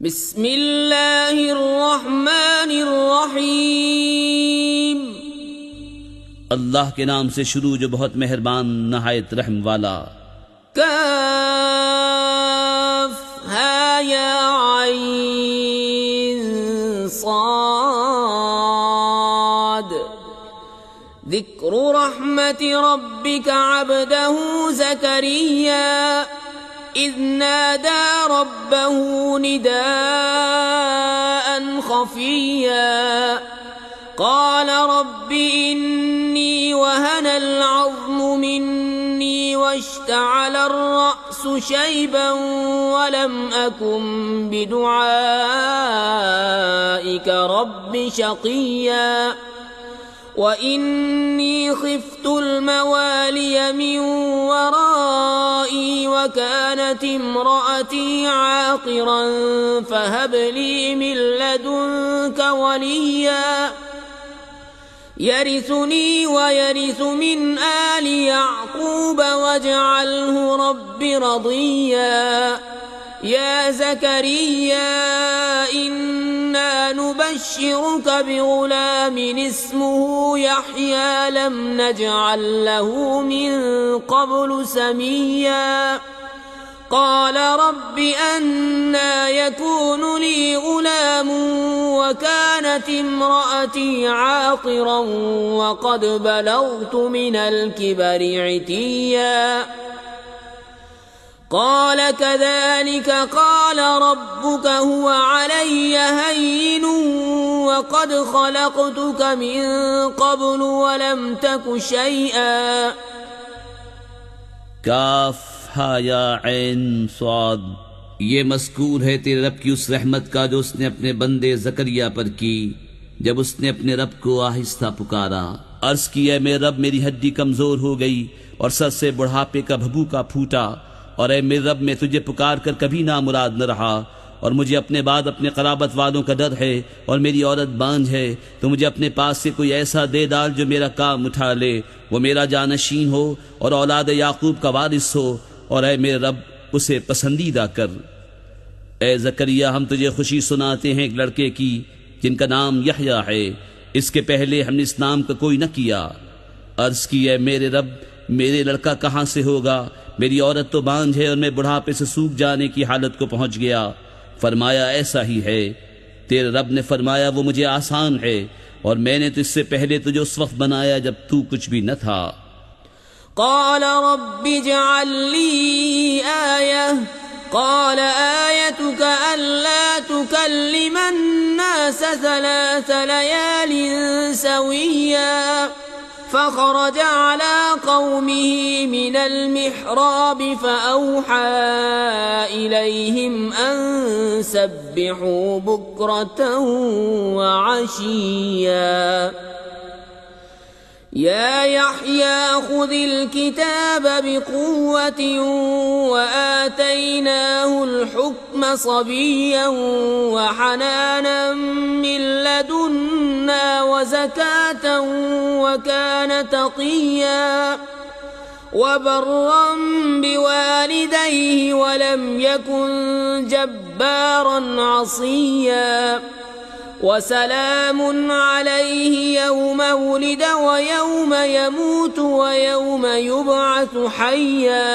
بسم اللہ الرحمن الرحیم۔ اللہ کے نام سے شروع جو بہت مہربان نہایت رحم والا۔ کاف ہا یا عین صاد۔ ذکر رحمت ربک عبدہ زکریا اذ نادى ربه نداء خفيا قال رب إني وهن العظم مني واشتعل الرأس شيبا ولم أكن بدعائك رب شقيا وإني خفت الموالي من ورائي وكانت امرأتي عاقرا فهب لي من لدنك وليا يرثني ويرث من آل يعقوب واجعله رب رضيا يا زكريا إنا نبشرك بغلام اسمه يحيى لم نجعل له من قبل سميا قال رب أنا يكون لي غلام وكانت امرأتي عاقرا وقد بلغت من الكبر عتيا قال كذلك قال ربك هو علي هين وقد خلقتك من قبل ولم تك شيئا۔ کاف ہا یا عین صاد۔ یہ مذکور ہے تیرے رب کی اس رحمت کا جو اس نے اپنے بندے زکریا پر کی جب اس نے اپنے رب کو آہستہ پکارا۔ عرض کی اے میرے رب میری ہڈی کمزور ہو گئی اور سر سے بڑھاپے کا بھبوکا پھوٹا، اور اے میرے رب میں تجھے پکار کر کبھی نامراد نہ رہا، اور مجھے اپنے بعد اپنے قرابت والوں کا ڈر ہے، اور میری عورت بانجھ ہے، تو مجھے اپنے پاس سے کوئی ایسا دے ڈال جو میرا کام اٹھا لے، وہ میرا جانشین ہو اور اولاد یعقوب کا وارث ہو، اور اے میرے رب اسے پسندیدہ کر۔ اے زکریا ہم تجھے خوشی سناتے ہیں ایک لڑکے کی جن کا نام یحییٰ ہے، اس کے پہلے ہم نے اس نام کا کوئی نہ کیا۔ عرض کی اے میرے رب میرے لڑکا کہاں سے ہوگا، میری عورت تو بانجھ ہے اور میں بڑھاپے سے سوکھ جانے کی حالت کو پہنچ گیا۔ فرمایا ایسا ہی ہے۔ تیرے رب نے فرمایا وہ مجھے آسان ہے، اور میں نے تو اس سے پہلے تجھے اس وقت بنایا جب تو کچھ بھی نہ تھا۔ قال رب اجعل لي آية قال آيتك ألا تكلم الناس 3 ليال سويا فخرج على قومه من المحراب فأوحى إليهم أن سبحوا بكرة وعشيا يا يحيى خذ الكتاب بقوة وآتيناه الحكم صبيا وحنانا من لدنا وزكاة وكان تقيا وبرا بوالديه ولم يكن جبارا عصيا وسلام عليه يوم ولد ويوم يموت ويوم يبعث حيا۔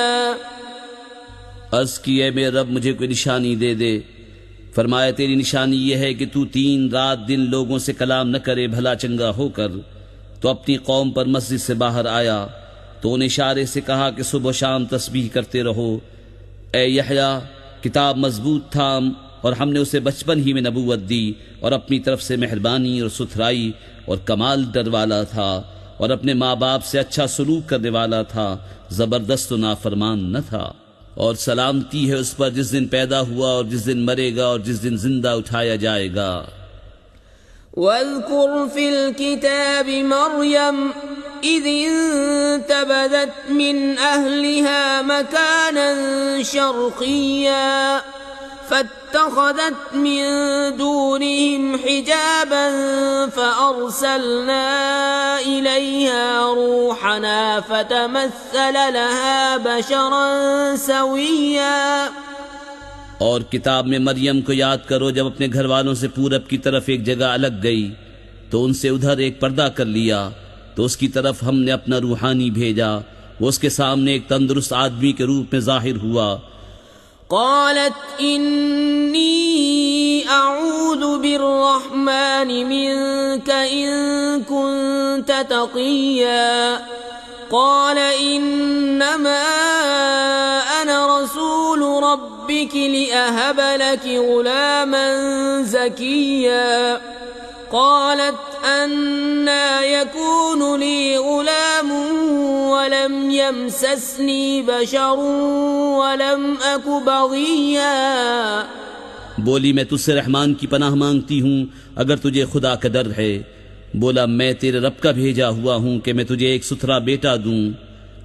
عرض کی اے میرے رب مجھے کوئی نشانی دے دے۔ فرمایا تیری نشانی یہ ہے کہ تو 3 رات دن لوگوں سے کلام نہ کرے بھلا چنگا ہو کر۔ تو اپنی قوم پر مسجد سے باہر آیا تو انہیں اشارے سے کہا کہ صبح و شام تسبیح کرتے رہو۔ اے یحییٰ کتاب مضبوط تھام، اور ہم نے اسے بچپن ہی میں نبوت دی، اور اپنی طرف سے مہربانی اور ستھرائی اور کمال ڈر والا تھا، اور اپنے ماں باپ سے اچھا سلوک کرنے والا تھا، زبردست و نافرمان نہ تھا۔ اور سلامتی ہے اس پر جس دن پیدا ہوا اور جس دن مرے گا اور جس دن زندہ اٹھایا جائے گا۔ واذكر في الكتاب مريم إذ انتبذت من أهلها مكانا شرقيا فاتخذت من دونهم حجابا فأرسلنا إليها روحنا فتمثل لها بشرا سويا اور کتاب میں مریم کو یاد کرو جب اپنے گھر والوں سے پورب کی طرف ایک جگہ الگ گئی تو ان سے ادھر ایک پردہ کر لیا، تو اس کی طرف ہم نے اپنا روحانی بھیجا، وہ اس کے سامنے ایک تندرست آدمی کے روپ میں ظاہر ہوا۔ قالت انی اعوذ بالرحمن منك ان كنت تقیا قال انما انا رسول ربك لأهب لك غلاما زكيا قالت أنا يكون لي غلام ولم يمسسني بشر ولم أك بغيا۔ بولی میں تجھ سے رحمان کی پناہ مانگتی ہوں اگر تجھے خدا کا ڈر ہے۔ بولا میں تیرے رب کا بھیجا ہوا ہوں کہ میں تجھے ایک ستھرا بیٹا دوں۔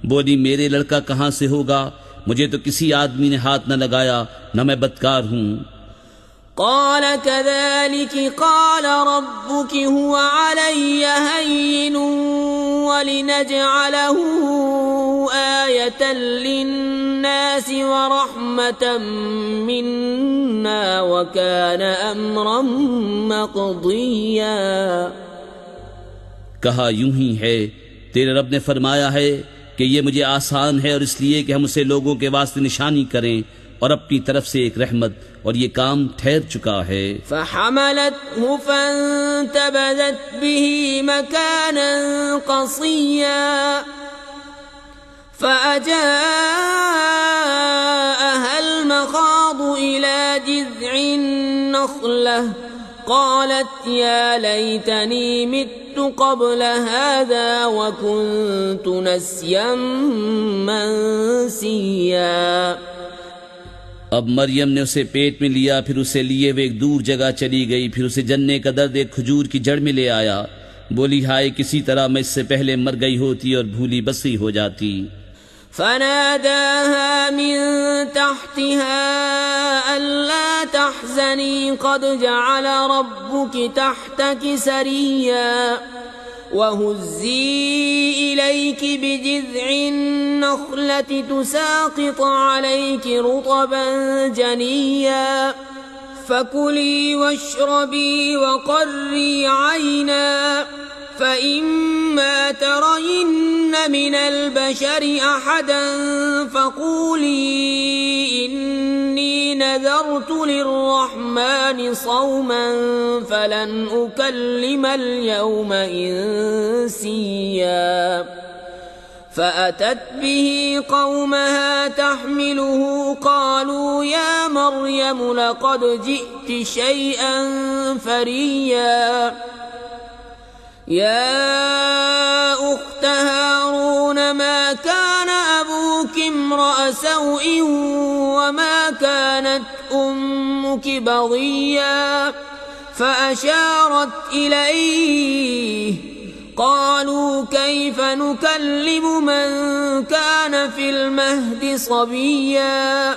بولی میرے لڑکا کہاں سے ہوگا، مجھے تو کسی آدمی نے ہاتھ نہ لگایا، نہ میں بدکار ہوں۔ قال كذلك قال ربك هو علي هين ولنجعله آية للناس ورحمة منا وكان أمرا مقضيا۔ کہا یوں ہی ہے، تیرے رب نے فرمایا ہے کہ یہ مجھے آسان ہے، اور اس لیے کہ ہم اسے لوگوں کے واسطے نشانی کریں اور اپنی طرف سے ایک رحمت، اور یہ کام ٹھہر چکا ہے۔ فحملته فانتبذت به مكانا قصيا فأجاءها المخاض إلى جذع النخلة قالت يا ليتني مت قبل هذا وكنت نسيا منسيا۔ اب مریم نے اسے پیٹ میں لیا، پھر اسے لیے وہ ایک دور جگہ چلی گئی، پھر اسے جننے کا درد ایک کھجور کی جڑ میں لے آیا۔ بولی ہائے کسی طرح میں اس سے پہلے مر گئی ہوتی اور بھولی بسی ہو جاتی۔ فناداها من تحتها ألا تحزني قد جعل ربك تحتك سريا وهزي إليك بجذع النخلة تساقط عليك رطبا جنيا فكلي واشربي وقري عينا فإما ترين من البشر أحدا فقولي إني نذرت للرحمن صوما فلن أكلم اليوم إنسيا فأتت به قومها تحمله قالوا يا مريم لقد جئت شيئا فريا يا أخت هارون ما كان أبوك امرأ سوء وما كانت أمك بغيا فأشارت إليه قالوا كيف نكلم من كان في المهد صبيا۔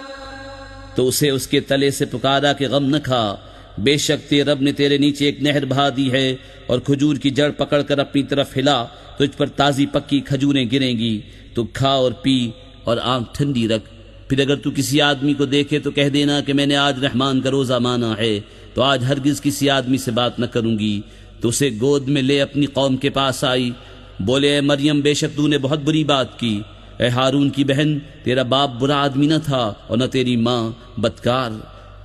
تو اسے اس کے تلے سے پکارا کہ غم نہ کھا، بے شک تیرے رب نے تیرے نیچے ایک نہر بہا دی ہے، اور کھجور کی جڑ پکڑ کر اپنی طرف ہلا، تجھ پر تازی پکی کھجوریں گریں گی، تو کھا اور پی اور آنکھ ٹھنڈی رکھ۔ پھر اگر تو کسی آدمی کو دیکھے تو کہہ دینا کہ میں نے آج رحمان کا روزہ مانا ہے، تو آج ہرگز کسی آدمی سے بات نہ کروں گی۔ تو اسے گود میں لے اپنی قوم کے پاس آئی۔ بولے اے مریم بے شک تو نے بہت بری بات کی، اے ہارون کی بہن تیرا باپ برا آدمی نہ تھا اور نہ تیری ماں بدکار۔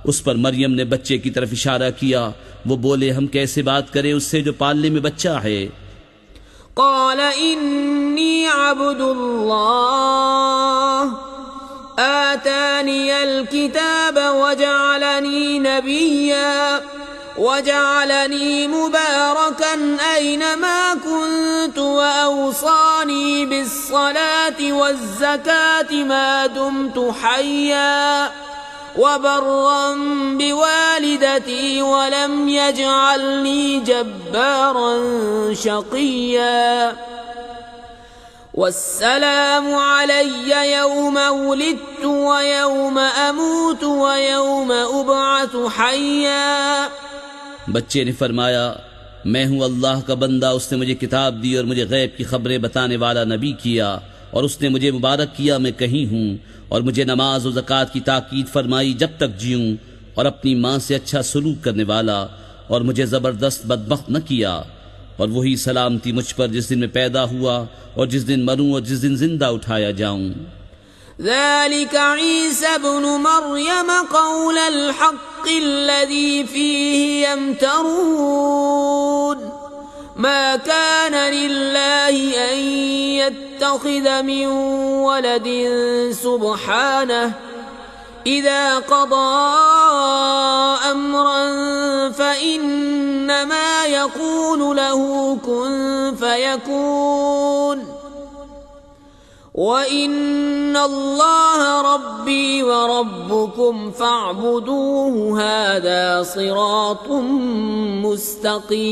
اس پر مریم نے بچے کی طرف اشارہ کیا۔ وہ بولے ہم کیسے بات کریں اس سے جو پالنے میں بچہ ہے؟ قال انی عبد اللہ آتانی الکتاب وجعلنی نبیا وجعلني مباركا أينما كنت وأوصاني بالصلاة والزكاة ما دمت حيا وبرا بوالدتي ولم يجعلني جبارا شقيا والسلام علي يوم ولدت ويوم أموت ويوم أبعث حيا۔ بچے نے فرمایا میں ہوں اللہ کا بندہ، اس نے مجھے کتاب دی اور مجھے غیب کی خبریں بتانے والا نبی کیا، اور اس نے مجھے مبارک کیا میں کہیں ہوں، اور مجھے نماز و زکوٰۃ کی تاکید فرمائی جب تک جیوں، اور اپنی ماں سے اچھا سلوک کرنے والا، اور مجھے زبردست بدبخت نہ کیا، اور وہی سلامتی مجھ پر جس دن میں پیدا ہوا اور جس دن مروں اور جس دن زندہ اٹھایا جاؤں۔ ذلك عيسى ابن مريم قول الحق الذي فيه يمترون ما كان لله أن يتخذ من ولد سبحانه إذا قضى أمرا فإنما يقول له كن فيكون وَإِنَّ اللَّهَ رَبِّي وَرَبُّكُمْ فَاعْبُدُوهُ هَذَا صِرَاطٌ مُسْتَقِيمٌ۔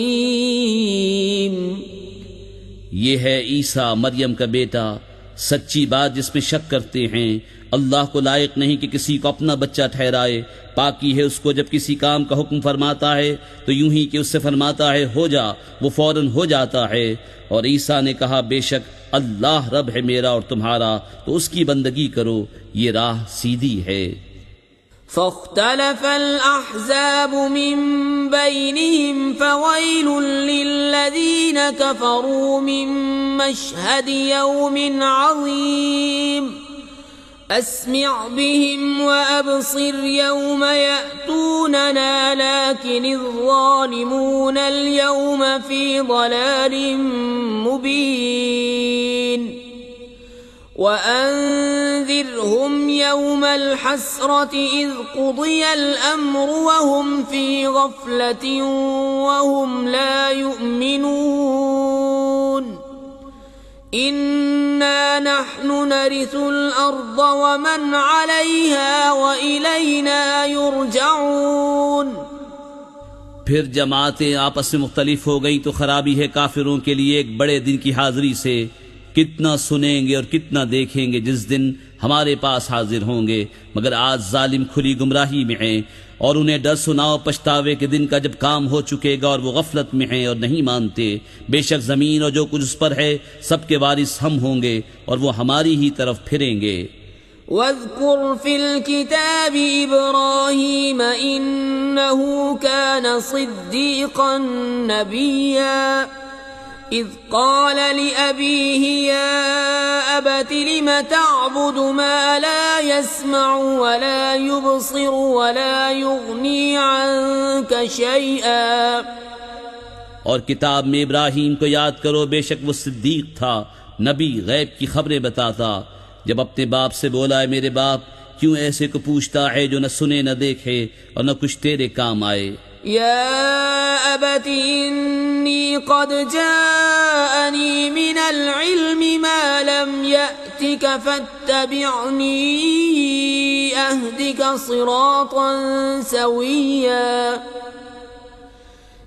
یہ ہے عیسیٰ مریم کا بیٹا، سچی بات جس میں شک کرتے ہیں۔ اللہ کو لائق نہیں کہ کسی کو اپنا بچہ ٹھہرائے، پاکی ہے اس کو جب کسی کام کا حکم فرماتا ہے تو یوں ہی کہ اس سے فرماتا ہے ہو جا، وہ فوراً ہو جاتا ہے۔ اور عیسیٰ نے کہا بے شک اللہ رب ہے میرا اور تمہارا، تو اس کی بندگی کرو، یہ راہ سیدھی ہے۔ فاختلف الأحزاب من بينهم فويل للذين كفروا من مشهد يوم عظيم أسمع بهم وأبصر يوم يأتوننا لكن الظالمون اليوم في ضلال مبين وأنذرهم يوم الحسرة إذ قضي الأمر وهم في غفلة وهم لا يؤمنون إنا نحن نرث الأرض ومن عليها وإلينا يرجعون۔ پھر جماعتیں آپس میں مختلف ہو گئیں تو خرابی ہے کافروں کے لیے ایک بڑے دن کی حاضری سے۔ کتنا سنیں گے اور کتنا دیکھیں گے جس دن ہمارے پاس حاضر ہوں گے، مگر آج ظالم کھلی گمراہی میں ہیں، اور انہیں ڈر سناؤ پچھتاوے کے دن کا جب کام ہو چکے گا اور وہ غفلت میں ہیں اور نہیں مانتے۔ بے شک زمین اور جو کچھ اس پر ہے سب کے وارث ہم ہوں گے اور وہ ہماری ہی طرف پھریں گے۔ واذكر في الكتاب إبراهيم إنه كان صديقا نبيا إذ قال لأبيه يا أبت لم تعبد ما لا يسمع ولا يبصر ولا يغني عنك شيئا۔ اور کتاب میں ابراہیم کو یاد کرو، بے شک وہ صدیق تھا، نبی، غیب کی خبریں بتاتا۔ جب اپنے باپ سے بولا ہے میرے باپ، کیوں ایسے کو پوچھتا ہے جو نہ سنے نہ دیکھے اور نہ کچھ تیرے کام آئے۔ يا أبت إني قد جاءني من العلم ما لم يأتك فاتبعني أهدك صراطا سويا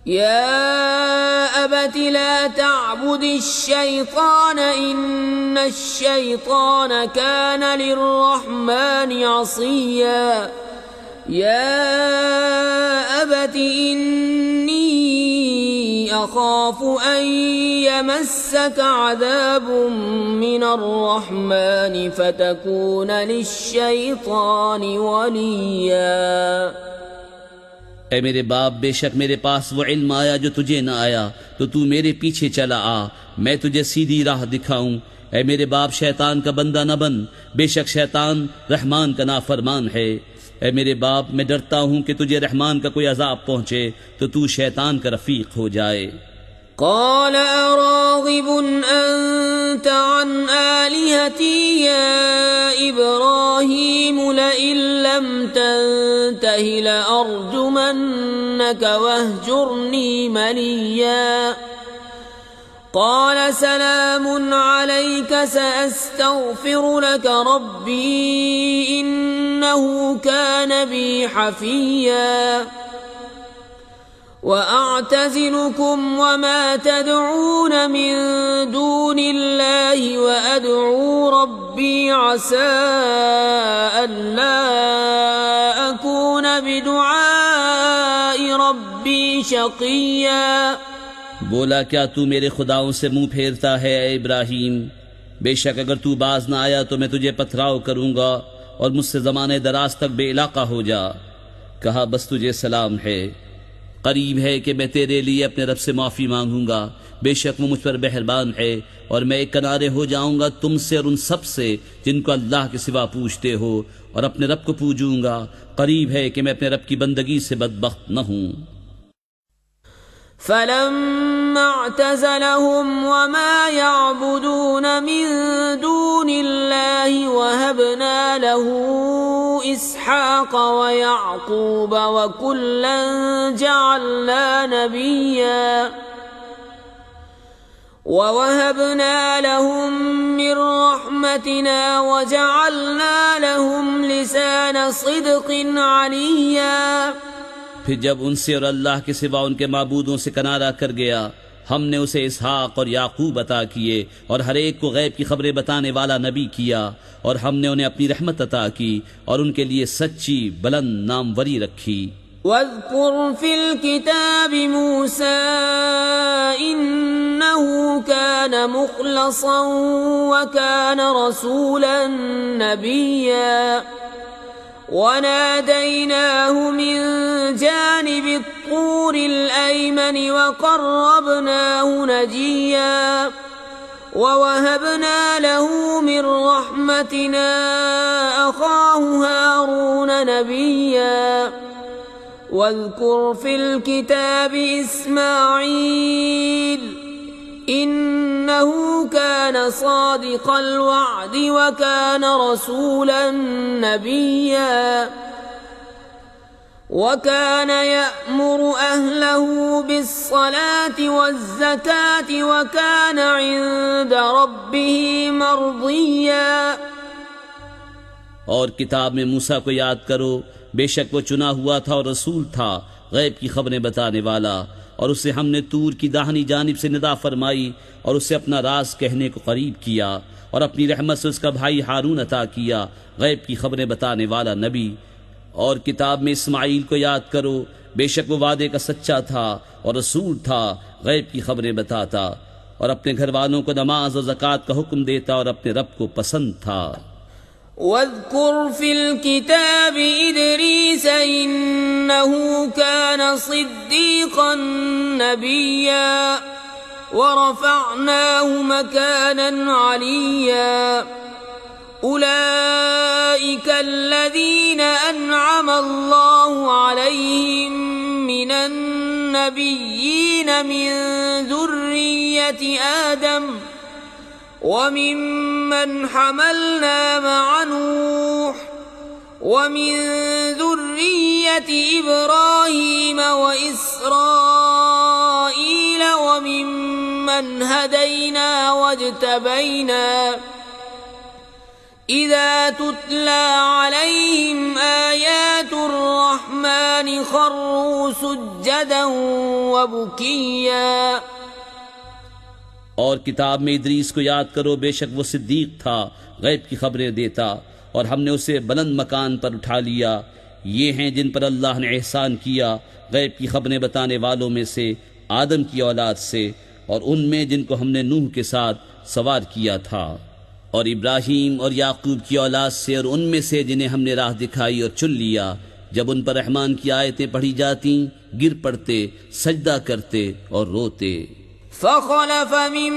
يا أبت لا تعبد الشيطان إن الشيطان كان للرحمن عصيا يا أبت إني أخاف أن يمسك عذاب من الرحمن فتكون للشيطان وليا۔ اے میرے باپ، بے شک میرے پاس وہ علم آیا جو تجھے نہ آیا، تو تو میرے پیچھے چلا آ، میں تجھے سیدھی راہ دکھاؤں۔ اے میرے باپ، شیطان کا بندہ نہ بن، بے شک شیطان رحمان کا نافرمان ہے۔ اے میرے باپ، میں ڈرتا ہوں کہ تجھے رحمان کا کوئی عذاب پہنچے تو تو شیطان کا رفیق ہو جائے۔ قال أراغب أنت عن آلهتي يا إبراهيم لئن لم تنته لأرجمنك واهجرني مليا قال سلام عليك سأستغفر لك ربي إنه كان بي حفيا وأعتزلكم وما تدعون من دون الله وأدعو ربي عسى ألا أكون بدعاء ربي شقيا۔ بولا کیا تو میرے خداؤں سے منہ پھیرتا ہے اے ابراہیم؟ بے شک اگر تو باز نہ آیا تو میں تجھے پتھراؤ کروں گا اور مجھ سے زمانے دراز تک بے علاقہ ہو جا۔ کہا بس تجھے سلام ہے، قریب ہے کہ میں تیرے لیے اپنے رب سے معافی مانگوں گا، بے شک وہ مجھ پر مہربان ہے، اور میں ایک کنارے ہو جاؤں گا تم سے اور ان سب سے جن کو اللہ کے سوا پوجتے ہو، اور اپنے رب کو پوجوں گا، قریب ہے کہ میں اپنے رب کی بندگی سے بدبخت نہ ہوں۔ فلما اعتزلهم وما يعبدون من دون الله وهبنا له إسحاق ويعقوب وكلا جعلنا نبيا ووهبنا لهم من رحمتنا وجعلنا لهم لسان صدق عليا۔ پھر جب ان سے اور اللہ کے سوا ان کے معبودوں سے کنارہ کر گیا، ہم نے اسے اسحاق اور یعقوب عطا کیے اور ہر ایک کو غیب کی خبریں بتانے والا نبی کیا، اور ہم نے انہیں اپنی رحمت عطا کی اور ان کے لیے سچی بلند ناموری رکھی۔ واذکر فی الکتاب موسیٰ انہ کان مخلصا وکان رسولا نبیا وناديناه من جانب الطور الأيمن وقربناه نجيا ووهبنا له من رحمتنا أخاه هارون نبيا واذكر في الكتاب إسماعيل إنه كان صادق الوعد وكان رسولا نبيا وكان يأمر أهله بالصلاة والزكاة وكان عند ربه مرضيا۔ اور کتاب میں موسیٰ کو یاد کرو، بے شک وہ چنا ہوا تھا اور رسول تھا، غیب کی خبریں بتانے والا، اور اسے ہم نے طور کی داہنی جانب سے ندا فرمائی اور اسے اپنا راز کہنے کو قریب کیا، اور اپنی رحمت سے اس کا بھائی ہارون عطا کیا، غیب کی خبریں بتانے والا نبی۔ اور کتاب میں اسماعیل کو یاد کرو، بے شک وہ وعدے کا سچا تھا اور رسول تھا، غیب کی خبریں بتاتا، اور اپنے گھر والوں کو نماز اور زکوٰۃ کا حکم دیتا اور اپنے رب کو پسند تھا۔ واذكر في الكتاب إدريس إنه كان صديقا نبيا ورفعناه مكانا عليا أولئك الذين أنعم الله عليهم من النبيين من ذرية آدم وممن حملنا مع نوح ومن ذرية إبراهيم وإسرائيل وممن هدينا واجتبينا إذا تتلى عليهم آيات الرحمن خروا سجدا وبكيا۔ اور کتاب میں ادریس کو یاد کرو، بے شک وہ صدیق تھا، غیب کی خبریں دیتا، اور ہم نے اسے بلند مکان پر اٹھا لیا۔ یہ ہیں جن پر اللہ نے احسان کیا، غیب کی خبریں بتانے والوں میں سے آدم کی اولاد سے، اور ان میں جن کو ہم نے نوح کے ساتھ سوار کیا تھا، اور ابراہیم اور یعقوب کی اولاد سے، اور ان میں سے جنہیں ہم نے راہ دکھائی اور چن لیا۔ جب ان پر رحمان کی آیتیں پڑھی جاتی گر پڑتے، سجدہ کرتے اور روتے۔ فخلف من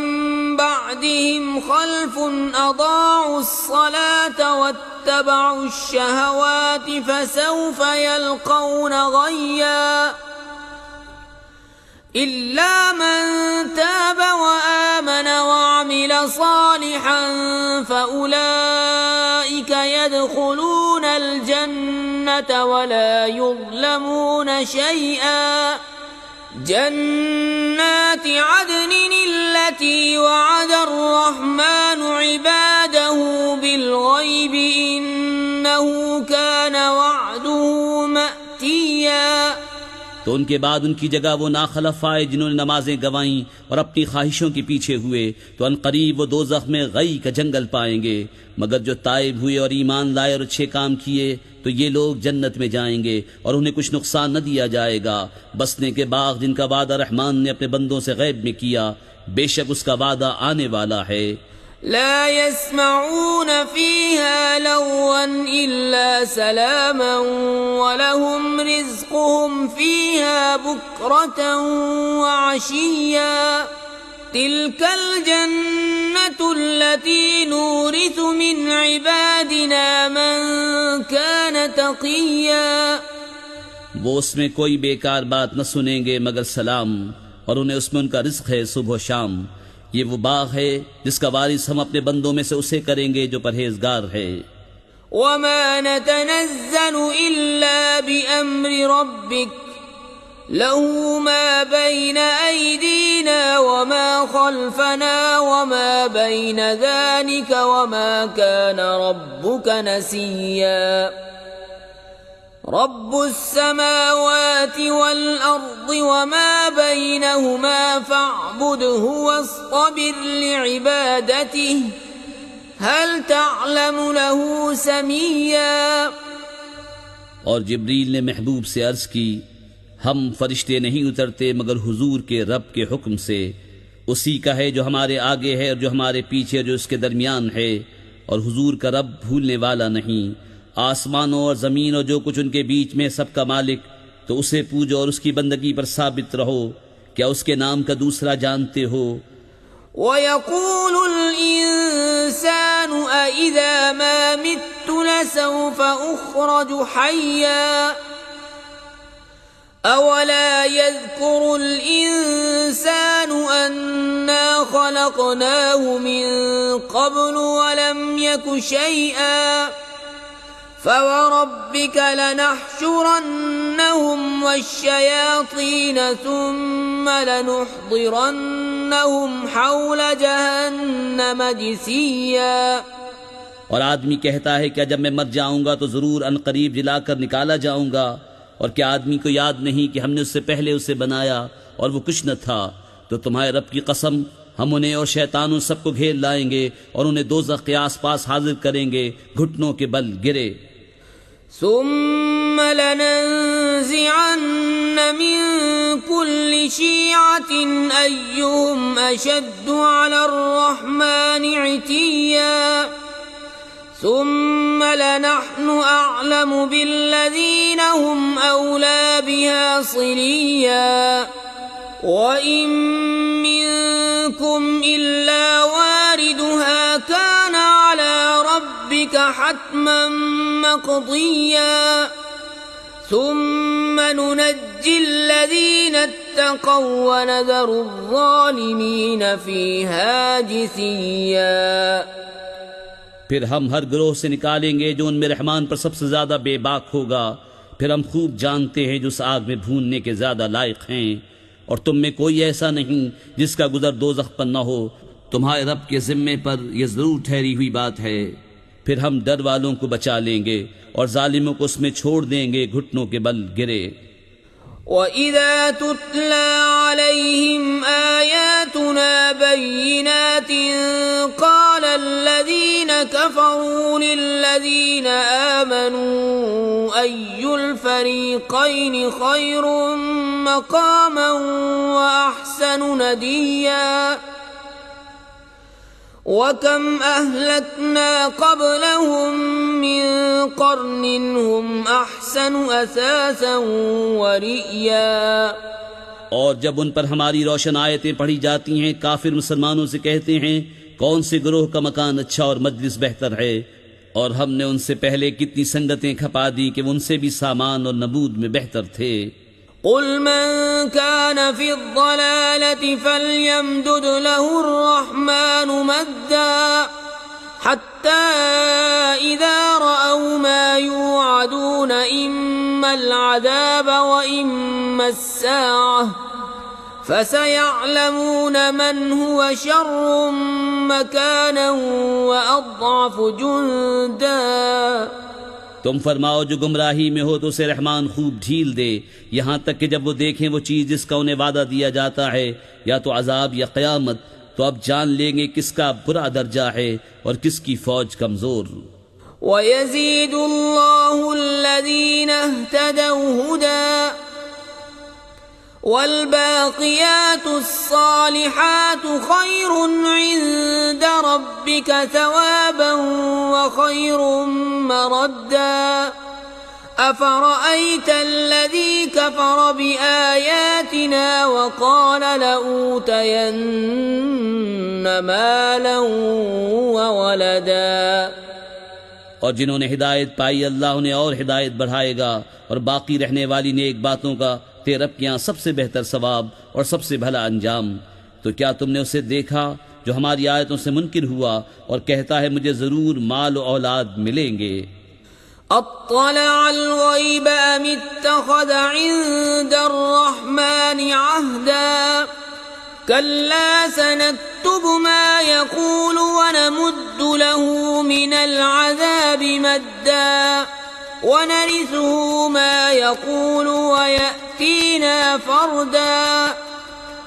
بعدهم خلف أضاعوا الصلاة واتبعوا الشهوات فسوف يلقون غيا إلا من تاب وآمن وعمل صالحا فأولئك يدخلون الجنة ولا يظلمون شيئا جنات عدن التي وعد الرحمن عباده بالغيب إنه كان وعده مأتيا۔ تو ان کے بعد ان کی جگہ وہ ناخلف آئے جنہوں نے نمازیں گوائیں اور اپنی خواہشوں کے پیچھے ہوئے، تو ان قریب وہ دوزخ میں غی کا جنگل پائیں گے، مگر جو تائب ہوئے اور ایمان لائے اور اچھے کام کیے تو یہ لوگ جنت میں جائیں گے اور انہیں کچھ نقصان نہ دیا جائے گا۔ بسنے کے باغ جن کا وعدہ رحمان نے اپنے بندوں سے غیب میں کیا، بے شک اس کا وعدہ آنے والا ہے۔ لا يسمعون فيها لغوا إلا سلاما ولهم رزقهم فيها بكرة وعشيا تلك الجنة التي نورث من عبادنا من كان تقيا. وہ اس میں کوئی بیکار بات نہ سنیں گے مگر سلام، اور انہیں اس میں ان کا رزق ہے صبح و شام. یہ وہ باغ ہے جس کا وارث ہم اپنے بندوں میں سے اسے کریں گے جو پرہیزگار ہے. وما نتنزل إلا بأمر ربك له ما بين أيدينا وما خلفنا وما بين ذلك وما كان ربك نسيا. رب السماوات والأرض وما بينهما فاعبده واصطبر لعبادته هل تعلم له سميا. اور جبریل نے محبوب سے عرض کی، ہم فرشتے نہیں اترتے مگر حضور کے رب کے حکم سے. اسی کا ہے جو ہمارے آگے ہے اور جو ہمارے پیچھے جو اس کے درمیان ہے، اور حضور کا رب بھولنے والا نہیں. آسمانوں اور زمین اور جو کچھ ان کے بیچ میں سب کا مالک، تو اسے پوجو اور اس کی بندگی پر ثابت رہو. کیا اس کے نام کا دوسرا جانتے ہو؟ وَيَقُولُ الْإِنسَانُ أَإِذَا مَا مِتُّ لَسَوْفَ أُخْرَجُ حَيًّا أَوَلَا يَذْكُرُ الْإِنسَانُ أَنَّا خَلَقْنَاهُ مِن قَبْلُ وَلَمْ يَكُ شَيْئًا فَوَرَبِّكَ لَنَحْشُرَنَّهُمْ وَالشَّيَاطِينَ ثُمَّ لَنُحْضِرَنَّهُمْ حَوْلَ جَهَنَّمَ جِثِيًّا. اور آدمی کہتا ہے کہ جب میں مر جاؤں گا تو ضرور ان قریب جلا کر نکالا جاؤں گا. اور کیا آدمی کو یاد نہیں کہ ہم نے اس سے پہلے اسے بنایا اور وہ کچھ نہ تھا؟ تو تمہارے رب کی قسم، ہم انہیں اور شیطانوں سب کو گھیر لائیں گے اور انہیں دوزخ کے آس پاس حاضر کریں گے گھٹنوں کے بل گرے. ثم لننزعن من كل شيعة أيهم أشد على الرحمن عتيا ثم لنحن أعلم بالذين هم أولى بها صليا وإن منكم إلا واردها كان على ربك حتما مقضيا ثم ننجي الذين اتقوا ونذر الظالمين فيها جثيا. پھر ہم ہر گروہ سے نکالیں گے جو ان میں رحمان پر سب سے زیادہ بے باک ہوگا. پھر ہم خوب جانتے ہیں جو اس آگ میں بھوننے کے زیادہ لائق ہیں. اور تم میں کوئی ایسا نہیں جس کا گزر دوزخ پر نہ ہو. تمہارے رب کے ذمے پر یہ ضرور ٹھہری ہوئی بات ہے. پھر ہم ڈر والوں کو بچا لیں گے اور ظالموں کو اس میں چھوڑ دیں گے گھٹنوں کے بل گرے. وَإِذَا تُتْلَى عَلَيْهِمْ آيَاتُنَا بَيِّنَاتٍ قَالَ الَّذِينَ كَفَرُوا لِلَّذِينَ آمَنُوا أَيُّ الْفَرِيقَيْنِ خَيْرٌ مَقَامًا وَأَحْسَنُ نَدِيًّا وَكَمْ أَهْلَكْنَا قَبْلَهُمْ مِنْ قَرْنٍ هُمْ أَحْسَنُ أَثَاثًا وَرِئْيًا. اور جب ان پر ہماری روشن آیتیں پڑھی جاتی ہیں کافر مسلمانوں سے کہتے ہیں کون سے گروہ کا مکان اچھا اور مجلس بہتر ہے. اور ہم نے ان سے پہلے کتنی سنگتیں کھپا دی کہ وہ ان سے بھی سامان اور نبود میں بہتر تھے. قل من كان في الضلالة فليمدد له الرحمن مدا حتى إذا رأوا ما يوعدون إما العذاب وإما الساعة فسيعلمون من هو شر مكانا وأضعف جندا. تم فرماؤ جو گمراہی میں ہو تو اسے رحمان خوب ڈھیل دے یہاں تک کہ جب وہ دیکھیں وہ چیز جس کا انہیں وعدہ دیا جاتا ہے یا تو عذاب یا قیامت تو اب جان لیں گے کس کا برا درجہ ہے اور کس کی فوج کمزور. وَيَزِيدُ اللَّهُ الَّذِينَ اهْتَدَوْا هُدًى والباقيات الصالحات خير عند ربك ثوابا وخير مردا أفرأيت الذي كفر بآياتنا وقال لأوتين مالا وولدا. اور جنہوں نے ہدایت پائی اللہ انہیں اور ہدایت بڑھائے گا، اور باقی رہنے والی نیک باتوں کا تیرے رب کے یہاں سب سے بہتر ثواب اور سب سے بھلا انجام. تو کیا تم نے اسے دیکھا جو ہماری آیتوں سے منکر ہوا اور کہتا ہے مجھے ضرور مال و اولاد ملیں گے؟ اطلع الغیب ام اتخذ عند الرحمن عہدا كلا سنكتب ما يقول ونمد له من العذاب مدا ونرثه ما يقول ويأتينا فردا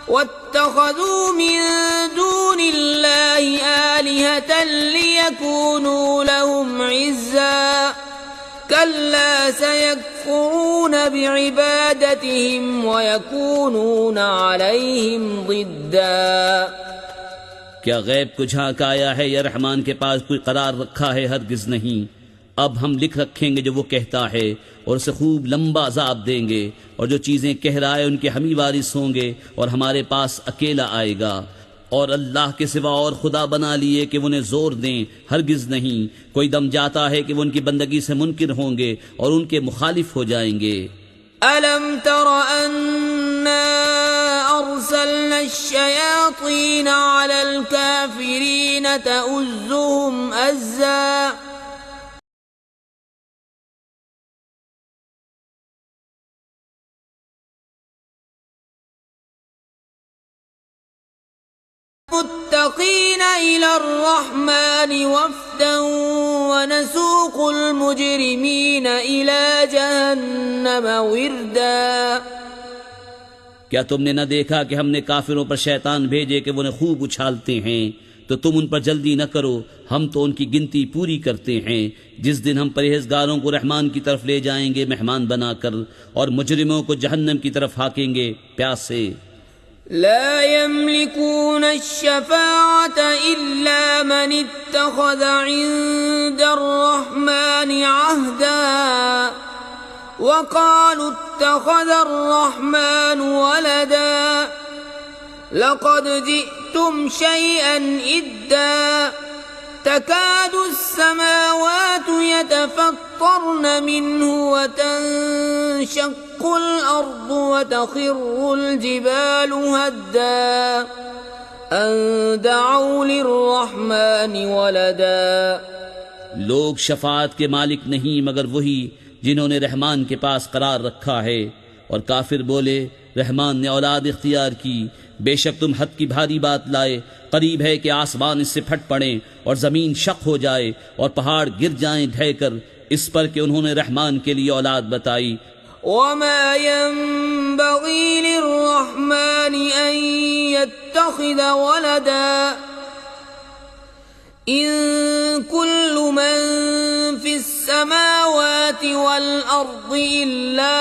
واتخذوا من دون الله آلهة ليكونوا لهم عزا كلا سيكفرون بعبادتهم ويكونون عليهم ضدا. کیا غیب کو جھانک آیا ہے یا رحمان کے پاس کوئی قرار رکھا ہے؟ ہرگز نہیں. اب ہم لکھ رکھیں گے جو وہ کہتا ہے اور اسے خوب لمبا عذاب دیں گے، اور جو چیزیں کہہ رہا ہے ان کے ہم ہی وارث ہوں گے اور ہمارے پاس اکیلا آئے گا. اور اللہ کے سوا اور خدا بنا لیے کہ وہ انہیں زور دیں، ہرگز نہیں. کوئی دم جاتا ہے کہ وہ ان کی بندگی سے منکر ہوں گے اور ان کے مخالف ہو جائیں گے. أَلَمْ تَرَ أَنَّا أَرْسَلْنَا الشَّيَاطِينَ عَلَى الْكَافِرِينَ تَؤُزُّهُمْ أَزًّا متقين إلى الرحمن وفدا ونسوق المجرمين إلى جهنم وردا. کیا تم نے نہ دیکھا کہ ہم نے کافروں پر شیطان بھیجے کہ وہ انہیں خوب اچھالتے ہیں؟ تو تم ان پر جلدی نہ کرو، ہم تو ان کی گنتی پوری کرتے ہیں. جس دن ہم پرہیزگاروں کو رحمان کی طرف لے جائیں گے مہمان بنا کر، اور مجرموں کو جہنم کی طرف ہاکیں گے پیاسے. لا يملكون الشفاعة إلا من اتخذ عند الرحمن عهدا وقالوا اتخذ الرحمن ولدا لقد جئتم شيئا إدا تكاد السماوات يتفطرن منه وتنشق الأرض وتخر الجبال هدا أن دعوا للرحمن ولدا. لوگ شفاعت کے مالک نہیں مگر وہی جنہوں نے رحمان کے پاس قرار رکھا ہے. اور کافر بولے رحمان نے اولاد اختیار کی. بے شک تم حد کی بھاری بات لائے، قریب ہے کہ آسمان اس سے پھٹ پڑیں اور زمین شق ہو جائے اور پہاڑ گر جائیں ڈھہ کر، اس پر کہ انہوں نے رحمان کے لیے اولاد بتائی. وما ينبغي للرحمن أن يتخذ ولدا إن كل من في السماوات والأرض إلا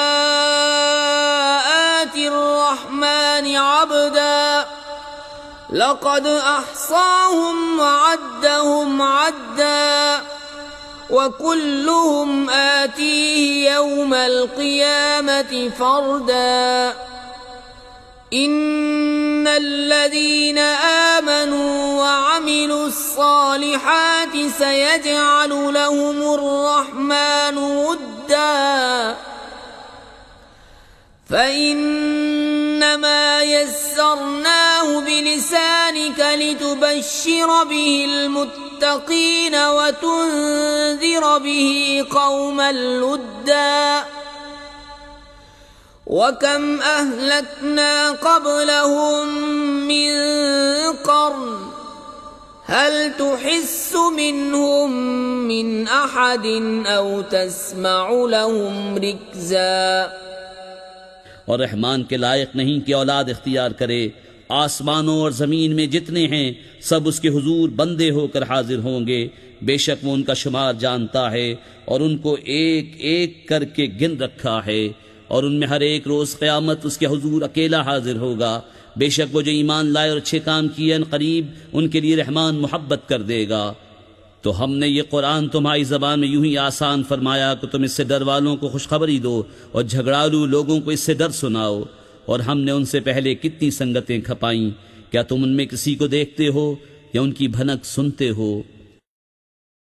آتي الرحمن عبدا لقد أحصاهم وعدهم عدا وكلهم آتيه يوم القيامة فردا. إن الذين آمنوا وعملوا الصالحات سيجعل لهم الرحمن ودا فإنما يسرناه بلسانك لتبشر به المتقين وتنذر به قوما لدا. وكم أهلكنا قبلهم من قرن هل تحس منهم من أحد أو تسمع لهم ركزا. اور رحمان کے لائق نہیں کہ اولاد اختیار کرے. آسمانوں اور زمین میں جتنے ہیں سب اس کے حضور بندے ہو کر حاضر ہوں گے. بے شک وہ ان کا شمار جانتا ہے اور ان کو ایک ایک کر کے گن رکھا ہے. اور ان میں ہر ایک روز قیامت اس کے حضور اکیلا حاضر ہوگا۔ بے شک وہ جو ایمان لائے اور اچھے کام کیے ان قریب ان کے لیے رحمان محبت کر دے گا۔ تو ہم نے یہ قرآن تمہاری زبان میں یوں ہی آسان فرمایا کہ تم اس سے ڈر والوں کو خوشخبری دو اور جھگڑالو لوگوں کو اس سے ڈر سناؤ۔ اور ہم نے ان سے پہلے کتنی سنگتیں کھپائیں، کیا تم ان میں کسی کو دیکھتے ہو یا ان کی بھنک سنتے ہو؟